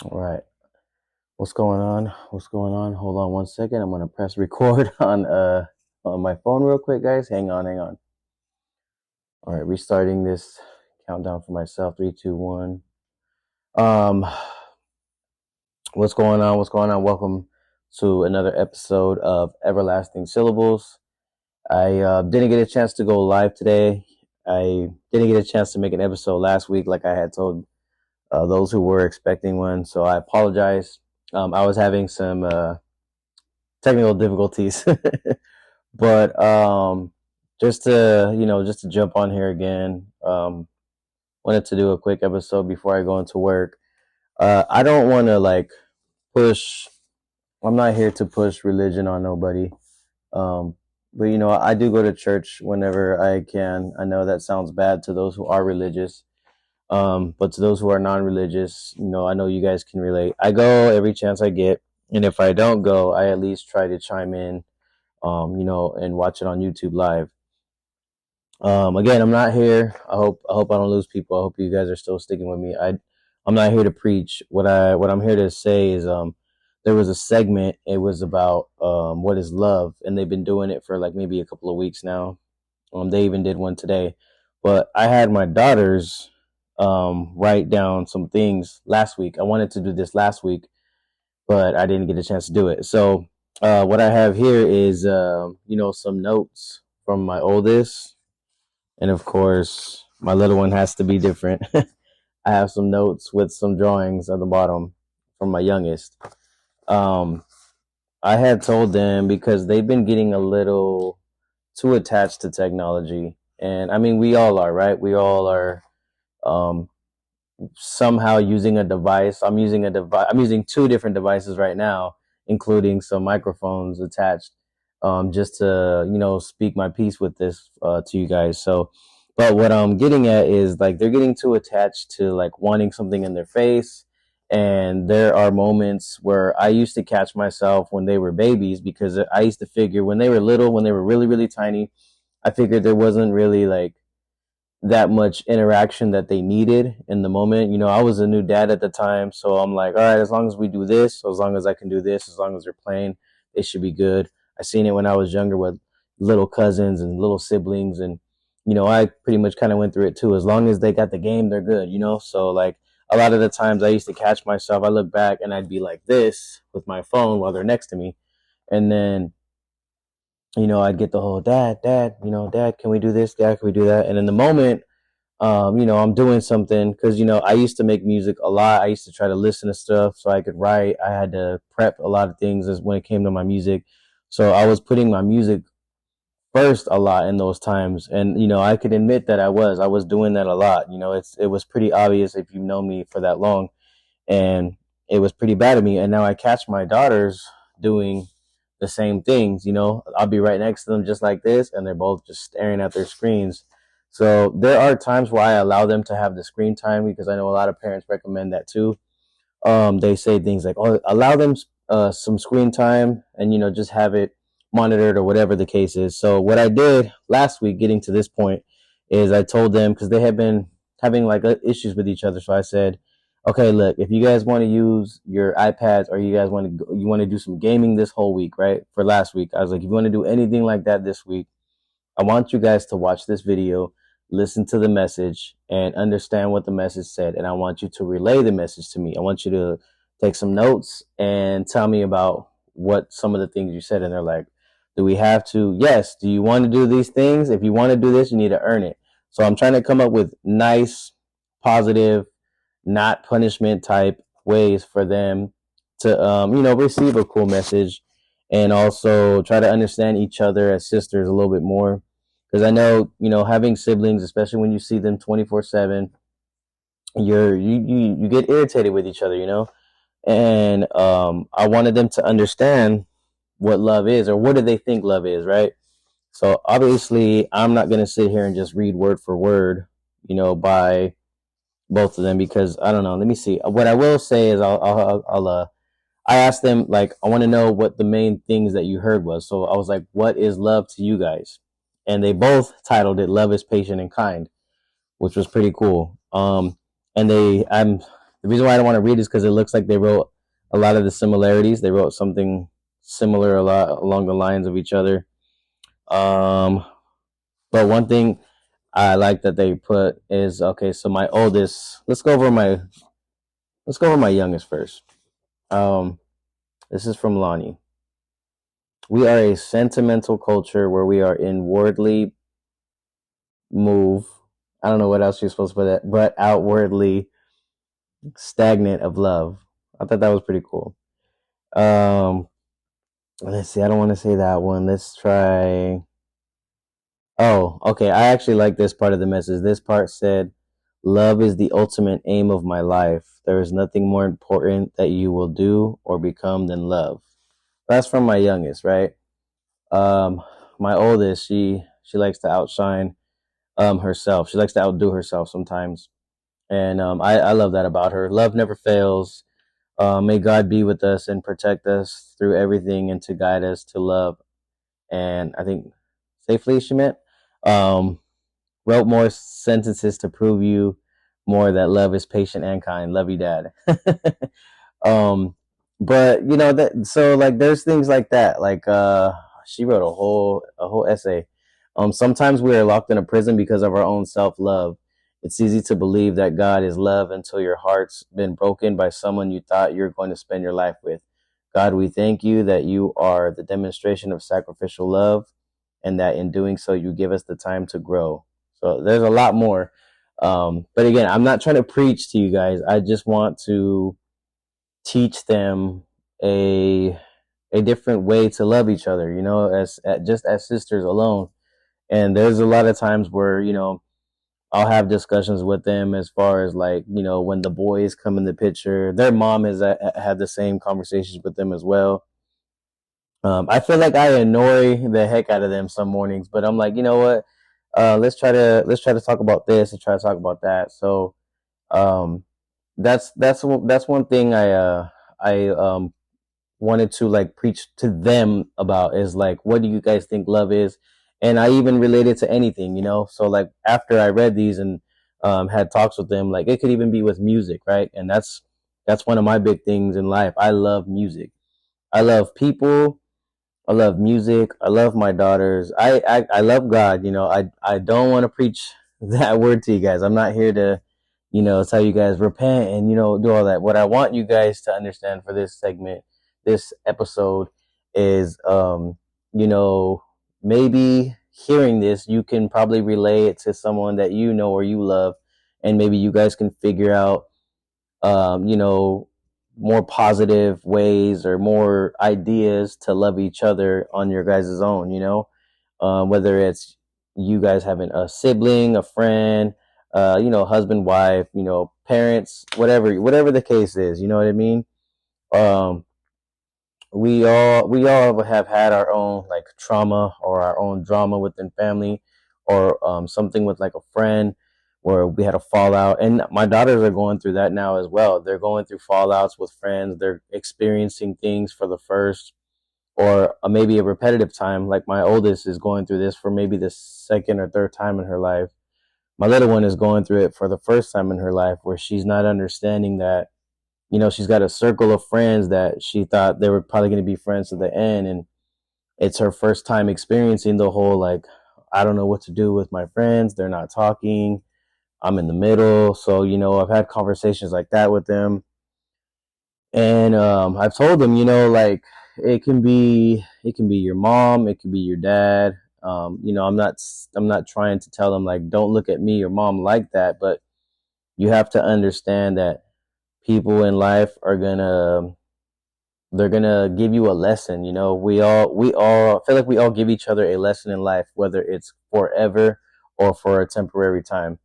All right. What's going on? What's going on? Hold on one second. I'm gonna press record on my phone real quick, guys. Hang on. All right, restarting this countdown for myself. Three, two, one. Um, what's going on? What's going on? Welcome to another episode of Everlasting Syllables. I didn't get a chance to go live today. I didn't get a chance to make an episode last week, like I had told those who were expecting one. So I apologize. I was having some technical difficulties. But just to jump on here again, wanted to do a quick episode before I go into work. I don't want to push. I'm not here to push religion on nobody. Um, but I do go to church whenever I can. I know that sounds bad to those who are religious. But to those who are non-religious, I know you guys can relate. I go every chance I get, and if I don't go, I at least try to chime in and watch it on YouTube live. Again, I'm not here. I hope I don't lose people. I hope you guys are still sticking with me. I'm not here to preach. What I'm here to say is there was a segment. It was about what is love, and they've been doing it for like maybe a couple of weeks now. They even did one today, but I had my daughters write down some things last week. I wanted to do this last week, but I didn't get a chance to do it. So what I have here is some notes from my oldest, and of course my little one has to be different. I have some notes with some drawings at the bottom from my youngest. um I had told them because they've been getting a little too attached to technology, and I mean we all are, right? We all are um somehow using a device. I'm using two different devices right now, including some microphones attached, just to speak my piece with this to you guys. So, but what I'm getting at is like they're getting too attached to like wanting something in their face, and there are moments where I used to catch myself when they were babies, because I used to figure when they were little, when they were really really tiny, I figured there wasn't really like that much interaction that they needed in the moment. I was a new dad at the time, so I'm like, all right, as long as we do this, as long as I can do this, as long as they're playing, they should be good. I seen it when I was younger with little cousins and little siblings, and I pretty much kind of went through it too. As long as they got the game, they're good. So like a lot of the times I used to catch myself. I look back and I'd be like this with my phone while they're next to me, and then I'd get the whole dad, dad, can we do this? Dad, can we do that? And in the moment, I'm doing something because, I used to make music a lot. I used to try to listen to stuff so I could write. I had to prep a lot of things as when it came to my music. So I was putting my music first a lot in those times. And, I could admit that I was doing that a lot. It was pretty obvious if you've known me for that long, and it was pretty bad of me. And now I catch my daughters doing the same things. I'll be right next to them just like this, and they're both just staring at their screens. So there are times where I allow them to have the screen time, because I know a lot of parents recommend that too. They say things like, "Oh, allow them some screen time, and just have it monitored or whatever the case is." So what I did last week, getting to this point, is I told them, because they had been having like issues with each other. So I said, "Okay, look, if you guys want to use your iPads, or you want to do some gaming this whole week, right? For last week, I was like, if you want to do anything like that this week, I want you guys to watch this video, listen to the message, and understand what the message said. And I want you to relay the message to me. I want you to take some notes and tell me about what some of the things you said." And they're like, "Do we have to?" "Yes." "Do you want to do these things? If you want to do this, you need to earn it." So I'm trying to come up with nice, positive, not punishment type ways for them to, receive a cool message, and also try to understand each other as sisters a little bit more. Because I know, having siblings, especially when you see them 24/7, you get irritated with each other. And I wanted them to understand what love is, or what do they think love is, right? So obviously, I'm not gonna sit here and just read word for word, by both of them, because I don't know. Let me see. What I will say is I asked them, like, I want to know what the main things that you heard was. So I was like, "What is love to you guys?" And they both titled it "Love is Patient and Kind," which was pretty cool. And The reason why I don't want to read is because it looks like they wrote a lot of the similarities. They wrote something similar a lot along the lines of each other. Um, but one thing I like that they put is okay. So my oldest. Let's go over my youngest first. Um, this is from Lonnie. We are a sentimental culture where we are inwardly move. I don't know what else you're supposed to put it, but outwardly stagnant of love. I thought that was pretty cool. Um, let's see. I don't want to say that one. Let's try. Oh, okay. I actually like this part of the message. This part said, "Love is the ultimate aim of my life. There is nothing more important that you will do or become than love." That's from my youngest, right? Um, my oldest, she likes to outshine herself. She likes to outdo herself sometimes, and I love that about her. Love never fails. May God be with us and protect us through everything, and to guide us to love. And I think safely she meant. Um, Wrote more sentences to prove you more that love is patient and kind. Love you, Dad. um, but you know that so like there's things like that. Like she wrote a whole essay. Sometimes we are locked in a prison because of our own self love. It's easy to believe that God is love until your heart's been broken by someone you thought you're going to spend your life with. God, we thank you that you are the demonstration of sacrificial love, and that in doing so, you give us the time to grow. So there's a lot more. But again, I'm not trying to preach to you guys. I just want to teach them a a different way to love each other, you know, as just as sisters alone. And there's a lot of times where, you know, I'll have discussions with them as far as like, you know, when the boys come in the picture, their mom has had the same conversations with them as well. I feel like I annoy the heck out of them some mornings, but I'm like, you know what? Let's try to talk about this and try to talk about that. So um, that's one thing I wanted to like preach to them about is like, what do you guys think love is? And I even related to anything, you know. So like after I read these and had talks with them, like it could even be with music, right? And that's one of my big things in life. I love music. I love people. I love music. I love my daughters. I love God. You know, I don't want to preach that word to you guys. I'm not here to, you know, tell you guys repent and, you know, do all that. What I want you guys to understand for this segment, this episode is, you know, maybe hearing this, you can probably relay it to someone that you know or you love. And maybe you guys can figure out you know, more positive ways or more ideas to love each other on your guys' own, you know, whether it's you guys having a sibling, a friend, you know, husband, wife, you know, parents, whatever the case is, you know what I mean? Um, we all have had our own like trauma or our own drama within family or something with like a friend where we had a fallout, and my daughters are going through that now as well. They're going through fallouts with friends. They're experiencing things for the first or maybe a repetitive time. Like my oldest is going through this for maybe the second or third time in her life. My little one is going through it for the first time in her life, where she's not understanding that, you know, she's got a circle of friends that she thought they were probably going to be friends to the end. And it's her first time experiencing the whole, like, I don't know what to do with my friends. They're not talking. I'm in the middle. So, you know, I've had conversations like that with them. And I've told them, you know, like it can be your mom, it can be your dad. You know, I'm not trying to tell them like, don't look at me or mom like that, but you have to understand that people in life are gonna they're gonna give you a lesson. You know, we all I feel like we all give each other a lesson in life, whether it's forever or for a temporary time.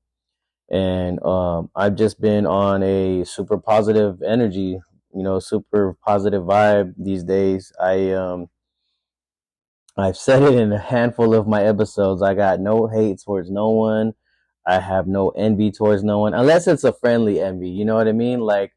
And I've just been on a super positive energy, you know, super positive vibe these days. I've said it in a handful of my episodes. I got no hate towards no one. I have no envy towards no one, unless it's a friendly envy. You know what I mean? Like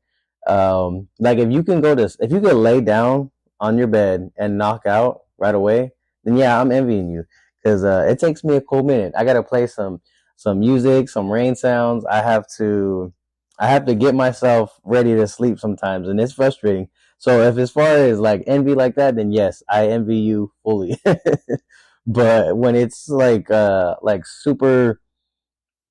if you could lay down on your bed and knock out right away, then yeah, I'm envying you because it takes me a cool minute. I gotta play some music, some rain sounds. I have to. I have to get myself ready to sleep sometimes, and it's frustrating. So if as far as like envy like that, then yes, I envy you fully. But when it's like super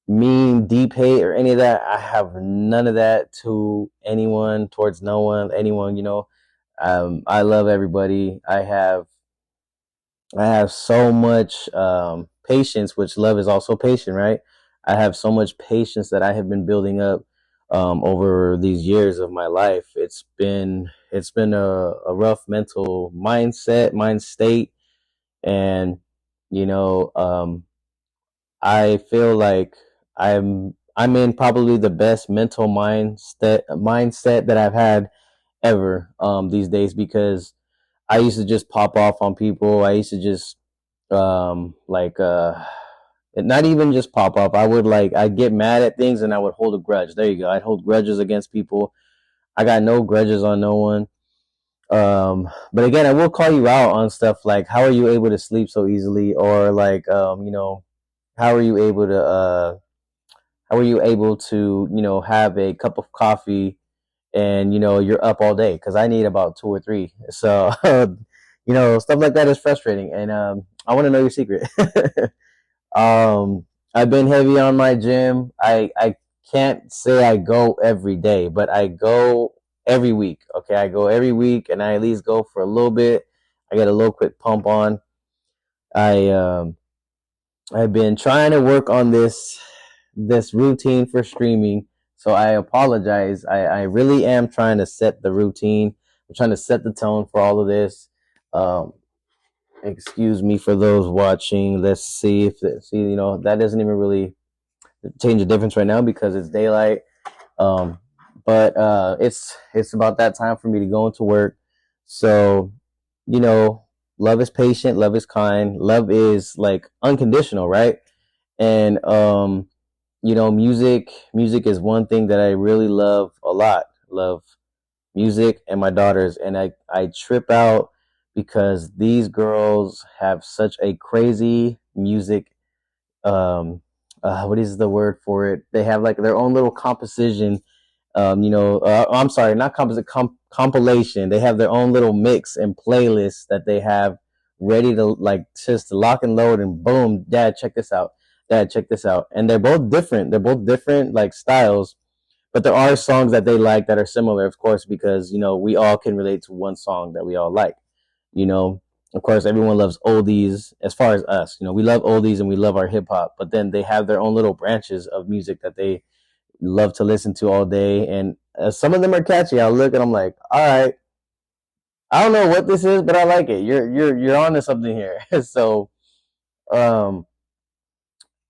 mean, deep hate or any of that, I have none of that to anyone, towards no one, anyone. I love everybody. I have so much patience, which love is also patient, right? I have so much patience that I have been building up over these years of my life. It's been a rough mental mind state, and you know, I feel like I'm in probably the best mental mindset that I've had ever these days, because I used to just pop off on people. I used to just like not even just pop off. I'd get mad at things and I would hold a grudge. There you go. I'd hold grudges against people. I got no grudges on no one. But again, I will call you out on stuff like, how are you able to sleep so easily, or like how are you able to have a cup of coffee and you're up all day, because I need about two or three. So stuff like that is frustrating, and I want to know your secret. I've been heavy on my gym. I can't say I go every day, but I go every week. Okay, I go every week, and I at least go for a little bit. I get a little quick pump on. I I've been trying to work on this routine for streaming. So I apologize. I really am trying to set the routine. I'm trying to set the tone for all of this. Um, Excuse me for those watching. Let's see if that doesn't even really change the difference right now because it's daylight. Um, but it's about that time for me to go into work. So you know, love is patient, love is kind, love is like unconditional, right? And music is one thing that I really love a lot. Love music and my daughters, and I trip out because these girls have such a crazy music. What is the word for it? They have like their own little composition. I'm sorry, not composite, compilation. They have their own little mix and playlist that they have ready to like just lock and load, and boom, dad, check this out. Dad, check this out. And they're both different. They're both different like styles, but there are songs that they like that are similar, of course, because we all can relate to one song that we all like. You know, of course, everyone loves oldies. As far as us, we love oldies and we love our hip hop. But then they have their own little branches of music that they love to listen to all day, and some of them are catchy. I look and I'm like, all right, I don't know what this is, but I like it. You're onto something here. So, um,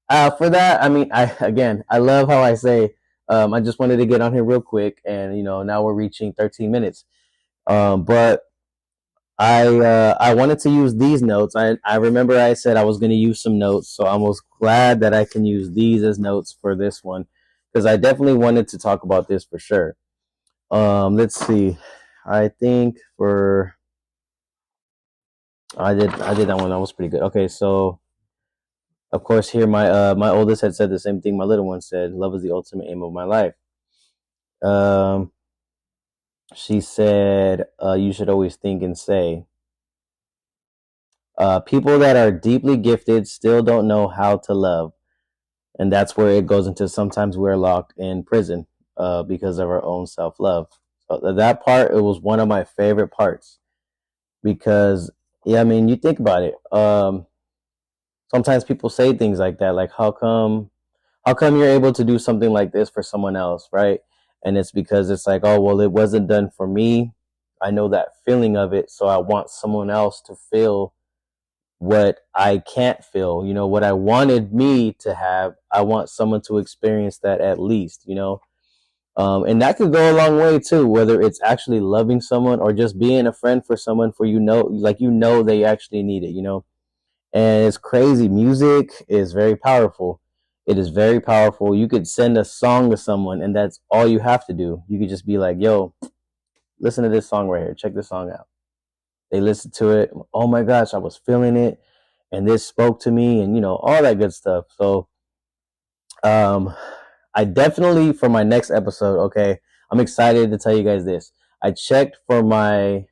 for that, I mean, I love how I say, I just wanted to get on here real quick, and now we're reaching 13 minutes. But I wanted to use these notes. I remember I said I was going to use some notes, so I was glad that I can use these as notes for this one, because I definitely wanted to talk about this for sure. Let's see. I think for I did that one. That was pretty good. Okay, so of course here my oldest had said the same thing my little one said. Love is the ultimate aim of my life. Um, she said, you should always think and say, people that are deeply gifted still don't know how to love, and that's where it goes into sometimes we're locked in prison because of our own self love. So that part, it was one of my favorite parts, because yeah, I mean, you think about it. Sometimes people say things like that, like how come you're able to do something like this for someone else, right? And it's because it's like, oh well, it wasn't done for me. I know that feeling of it, so I want someone else to feel what I can't feel. What I wanted me to have, I want someone to experience that at least. And that could go a long way too, whether it's actually loving someone or just being a friend for someone, for like they actually need it. And it's crazy. Music is very powerful. It is very powerful. You could send a song to someone, and that's all you have to do. You could just be like, yo, listen to this song right here. Check this song out. They listen to it. Oh my gosh, I was feeling it, and this spoke to me, and all that good stuff. So, um, I definitely for my next episode. Okay, I'm excited to tell you guys this. I checked for my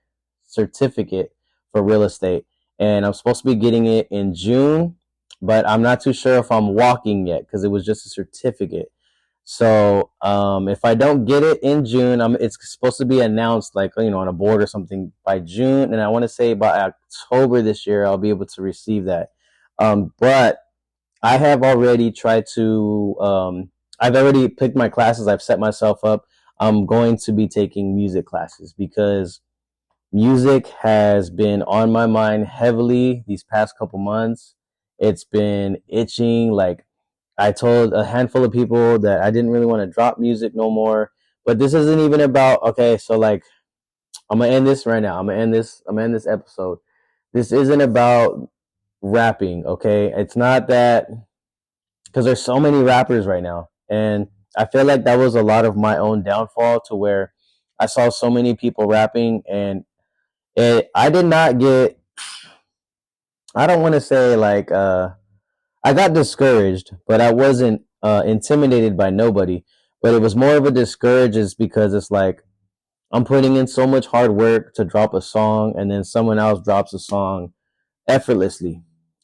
certificate for real estate, and I'm supposed to be getting it in June, but I'm not too sure if I'm walking yet because it was just a certificate. So if I don't get it in June, it's supposed to be announced like on a board or something by June, and I want to say by October this year I'll be able to receive that. But I have already tried to. I've already picked my classes. I've set myself up. I'm going to be taking music classes because music has been on my mind heavily these past couple months. It's been itching. Like I told a handful of people that I didn't really want to drop music no more. But this isn't even about okay. So like I'm gonna end this right now. I'm gonna end this. I'm gonna end this episode. This isn't about rapping. Okay, it's not that because there's so many rappers right now, and I feel like that was a lot of my own downfall to where I saw so many people rapping, and I did not get. I don't want to say like I got discouraged, but I wasn't intimidated by nobody. But it was more of a discourage is because it's like I'm putting in so much hard work to drop a song, and then someone else drops a song effortlessly,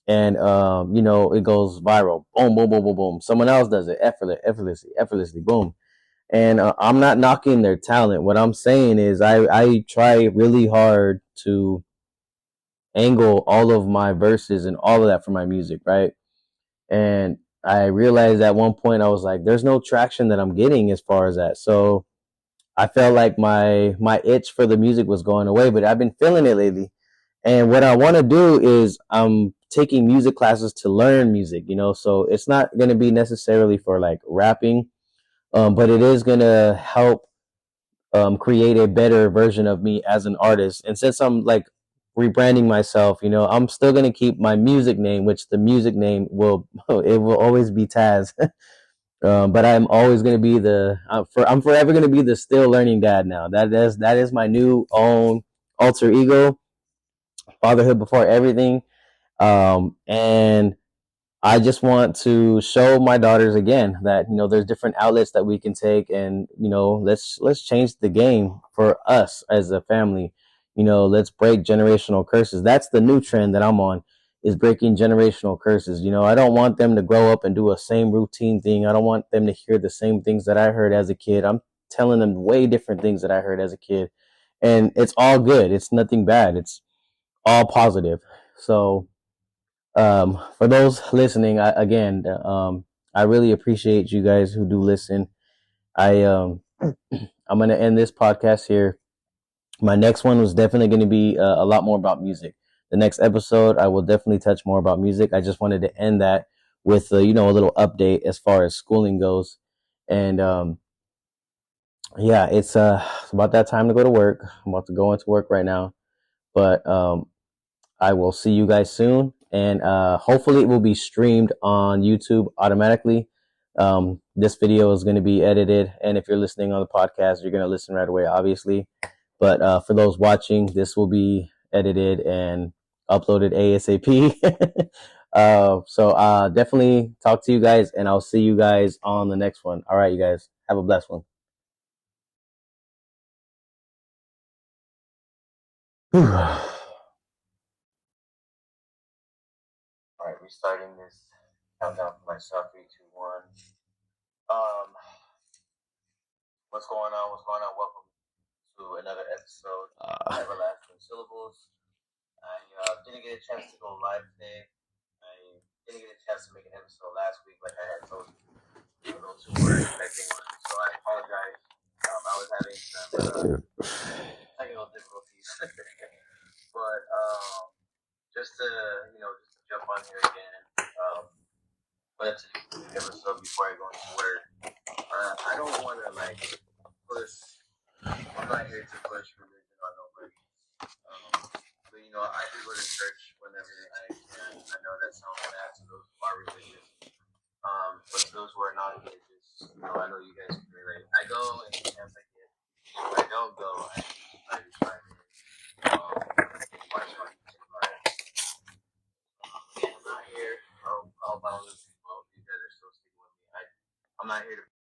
and it goes viral. Boom, boom, boom, boom, boom. Someone else does it effortlessly, boom. And I'm not knocking their talent. What I'm saying is I try really hard to angle all of my verses and all of that for my music, right? And I realized at one point I was like, there's no traction that I'm getting as far as that. So I felt like my itch for the music was going away, but I've been feeling it lately. And what I want to do is I'm taking music classes to learn music, so it's not going to be necessarily for like rapping, but it is going to help create a better version of me as an artist. And since I'm like rebranding myself, I'm still gonna keep my music name, which the music name will it will always be Taz. But I'm always gonna be I'm forever gonna be the still learning dad now. That is my new own alter ego, fatherhood before everything. And I just want to show my daughters again that there's different outlets that we can take, and let's change the game for us as a family. Let's break generational curses. That's the new trend that I'm on, is breaking generational curses. I don't want them to grow up and do a same routine thing. I don't want them to hear the same things that I heard as a kid. I'm telling them way different things that I heard as a kid, and it's all good. It's nothing bad. It's all positive. So for those listening, I really appreciate you guys who do listen. I'm gonna end this podcast here. My next one was definitely going to be a lot more about music. The next episode, I will definitely touch more about music. I just wanted to end that with a little update as far as schooling goes, and yeah, it's about that time to go to work. I'm about to go into work right now, but I will see you guys soon, and hopefully it will be streamed on YouTube automatically. This video is going to be edited, and if you're listening on the podcast, you're going to listen right away, obviously. But for those watching, this will be edited and uploaded ASAP. So definitely talk to you guys, and I'll see you guys on the next one. All right, you guys, have a blessed one. All right, restarting this countdown for myself. 3, 2, 1. Um, what's going on? What's going on? Welcome to another episode of Everlasting Syllables. I didn't get a chance to go live today. I didn't get a chance to make an episode last week, like I had told you. For those who were expecting one, so I apologize. I was having some technical difficulties, but just to jump on here again. But to do the episode before I go into work, I don't want to push. I'm not here to push religion on nobody. But I do go to church whenever I can. I know that sounds bad to those who are religious. But to those who are not religious, I know you guys can relate. I go and